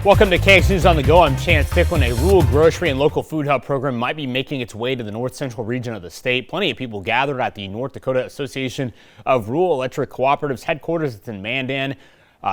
Welcome to KX News on the Go. I'm Chance Sticklen. A rural grocery and local food hub program might be making its way to the north central region of the state. Plenty of people gathered at the North Dakota Association of Rural Electric Cooperatives headquarters. It's in Mandan.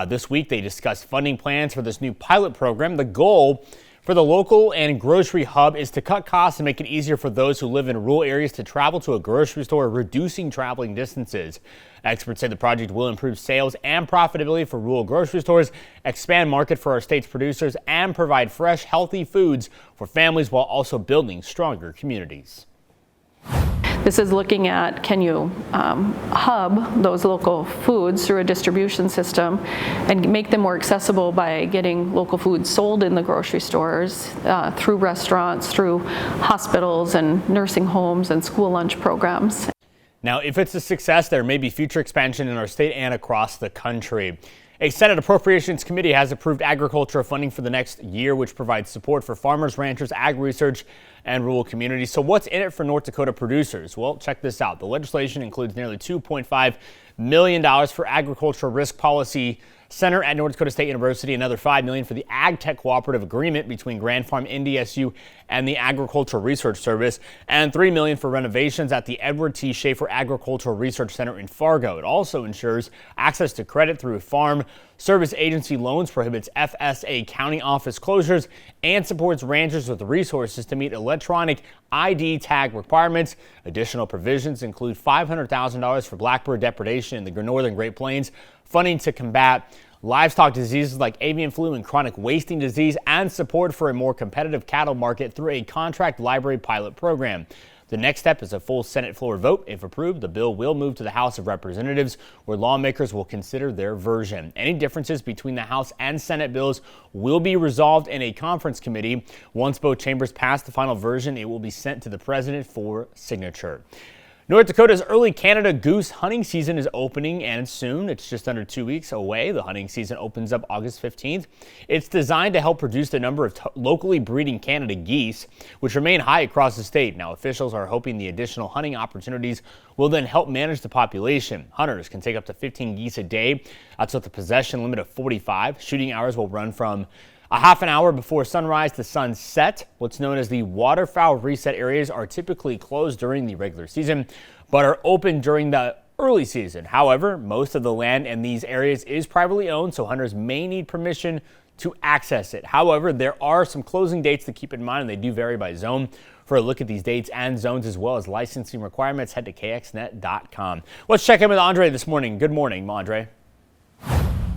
This week they discussed funding plans for this new pilot program. The goal for the local and grocery hub is to cut costs and make it easier for those who live in rural areas to travel to a grocery store, reducing traveling distances. Experts say the project will improve sales and profitability for rural grocery stores, expand market for our state's producers, and provide fresh, healthy foods for families while also building stronger communities. This is looking at, can you hub those local foods through a distribution system and make them more accessible by getting local foods sold in the grocery stores, through restaurants, through hospitals and nursing homes and school lunch programs. Now, if it's a success, there may be future expansion in our state and across the country. A Senate Appropriations Committee has approved agriculture funding for the next year, which provides support for farmers, ranchers, ag research, and rural communities. So what's in it for North Dakota producers? Well, check this out. The legislation includes nearly $2.5 million for Agricultural Risk Policy Center at North Dakota State University, another $5 million for the Ag Tech Cooperative Agreement between Grand Farm NDSU and the Agricultural Research Service, and $3 million for renovations at the Edward T. Schaefer Agricultural Research Center in Fargo. It also ensures access to credit through Farm Service Agency loans, prohibits FSA county office closures, and supports ranchers with resources to meet electronic ID tag requirements. Additional provisions include $500,000 for blackbird depredation in the northern Great Plains, funding to combat livestock diseases like avian flu and chronic wasting disease, and support for a more competitive cattle market through a contract library pilot program. The next step is a full Senate floor vote. If approved, the bill will move to the House of Representatives, where lawmakers will consider their version. Any differences between the House and Senate bills will be resolved in a conference committee. Once both chambers pass the final version, it will be sent to the president for signature. North Dakota's early Canada goose hunting season is opening, and soon. It's just under 2 weeks away. The hunting season opens up August 15th. It's designed to help reduce the number of locally breeding Canada geese, which remain high across the state. Now, officials are hoping the additional hunting opportunities will then help manage the population. Hunters can take up to 15 geese a day. That's with a possession limit of 45. Shooting hours will run from a half an hour before sunrise to sunset. What's known as the waterfowl reset areas are typically closed during the regular season, but are open during the early season. However, most of the land in these areas is privately owned, so hunters may need permission to access it. However, there are some closing dates to keep in mind, and they do vary by zone. For a look at these dates and zones as well as licensing requirements, head to kxnet.com. Let's check in with Andre this morning. Good morning, Andre.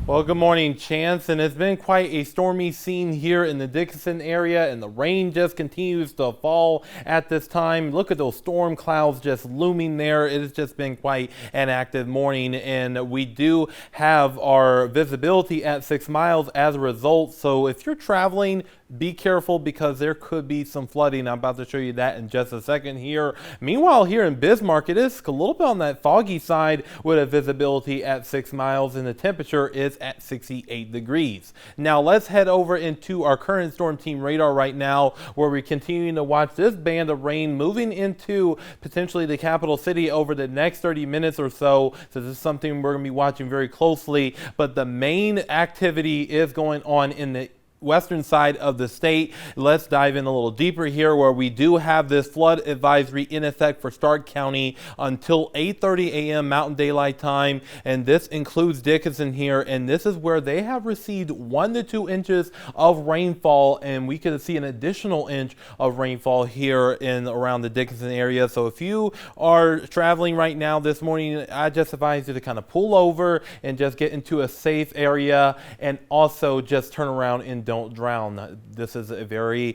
Well, good morning, Chance, and it's been quite a stormy scene here in the Dickinson area, and the rain just continues to fall at this time. Look at those storm clouds just looming there. It has just been quite an active morning, and we do have our visibility at 6 miles as a result. So if you're traveling, be careful because there could be some flooding. I'm about to show you that in just a second here. Meanwhile, here in Bismarck, it is a little bit on that foggy side with a visibility at 6 miles, and the temperature is at 68 degrees. Now let's head over into our current storm team radar right now, where we're continuing to watch this band of rain moving into potentially the capital city over the next 30 minutes or so. So this is something we're going to be watching very closely, but the main activity is going on in the western side of the state. Let's dive in a little deeper here, where we do have this flood advisory in effect for Stark County until 8:30 a.m. Mountain Daylight Time, and this includes Dickinson here, and this is where they have received 1 to 2 inches of rainfall, and we could see an additional inch of rainfall here in around the Dickinson area. So if you are traveling right now this morning, I just advise you to kind of pull over and just get into a safe area, and also just turn around and don't drown. This is a very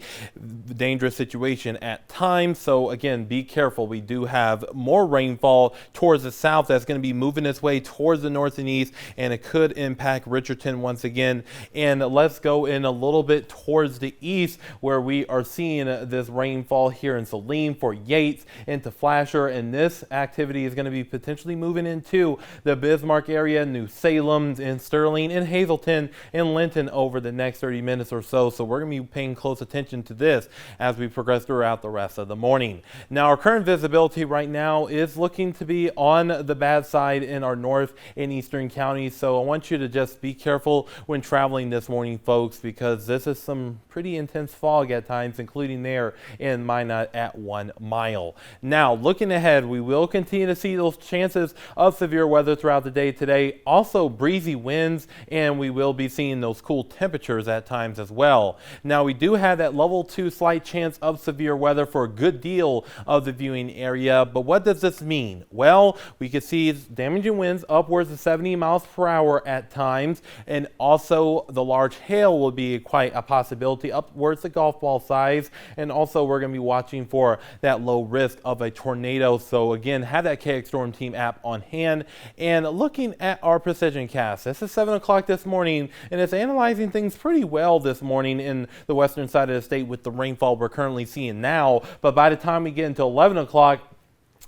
dangerous situation at times, so again, be careful. We do have more rainfall towards the south that's going to be moving its way towards the north and east, and it could impact Richardson once again. And let's go in a little bit towards the east, where we are seeing this rainfall here in Saline, Fort Yates, into Flasher, and this activity is going to be potentially moving into the Bismarck area, New Salem, and Sterling, and Hazleton, and Linton over the next 30 30 minutes or so. So we're going to be paying close attention to this as we progress throughout the rest of the morning. Now, our current visibility right now is looking to be on the bad side in our north and eastern counties. So I want you to just be careful when traveling this morning, folks, because this is some pretty intense fog at times, including there in Minot at 1 mile. Now, looking ahead, we will continue to see those chances of severe weather throughout the day today. Also, breezy winds, and we will be seeing those cool temperatures at times as well. Now, we do have that level 2 slight chance of severe weather for a good deal of the viewing area. But what does this mean? Well, we could see damaging winds upwards of 70 miles per hour at times, and also the large hail will be quite a possibility upwards of golf ball size. And also we're going to be watching for that low risk of a tornado. So again, have that KX Storm Team app on hand. And looking at our precision cast, this is 7 o'clock this morning, and it's analyzing things pretty well this morning in the western side of the state with the rainfall we're currently seeing now. But by the time we get into 11 o'clock,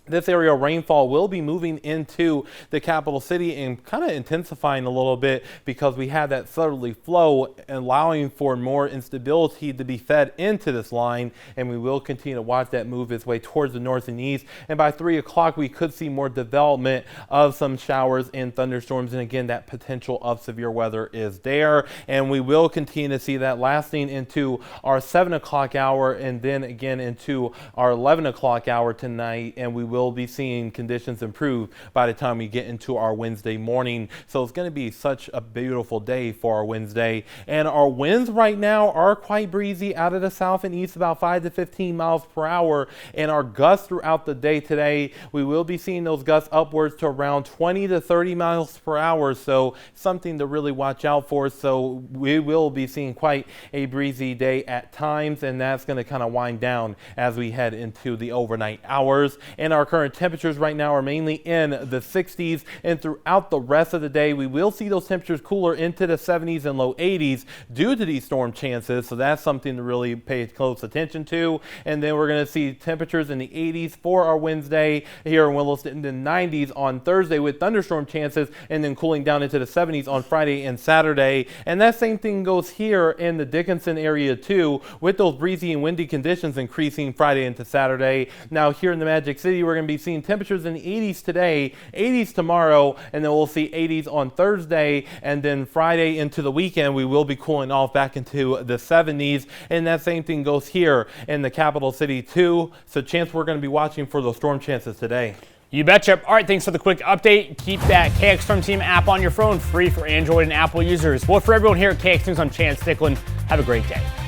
this area of rainfall will be moving into the capital city and kind of intensifying a little bit because we have that southerly flow, allowing for more instability to be fed into this line. And we will continue to watch that move its way towards the north and east. And by 3 o'clock, we could see more development of some showers and thunderstorms. And again, that potential of severe weather is there. And we will continue to see that lasting into our 7 o'clock hour and then again into our 11 o'clock hour tonight. And we will be seeing conditions improve by the time we get into our Wednesday morning. So it's going to be such a beautiful day for our Wednesday. And our winds right now are quite breezy out of the south and east, about 5 to 15 miles per hour. And our gusts throughout the day today, we will be seeing those gusts upwards to around 20 to 30 miles per hour. So something to really watch out for. So we will be seeing quite a breezy day at times, and that's going to kind of wind down as we head into the overnight hours. And our current temperatures right now are mainly in the 60s, and throughout the rest of the day we will see those temperatures cooler into the 70s and low 80s due to these storm chances. So that's something to really pay close attention to. And then we're going to see temperatures in the 80s for our Wednesday here in Williston, the 90s on Thursday with thunderstorm chances, and then cooling down into the 70s on Friday and Saturday. And that same thing goes here in the Dickinson area too, with those breezy and windy conditions increasing Friday into Saturday. Now here in the Magic City, we're going to be seeing temperatures in the 80s today, 80s tomorrow, and then we'll see 80s on Thursday, and then Friday into the weekend we will be cooling off back into the 70s. And that same thing goes here in the capital city too. So chance we're going to be watching for those storm chances today. You betcha. All right, thanks for the quick update. Keep that KX Storm Team app on your phone, free for Android and Apple users. Well, for everyone here at KX News, I'm Chance Sticklen. Have a great day.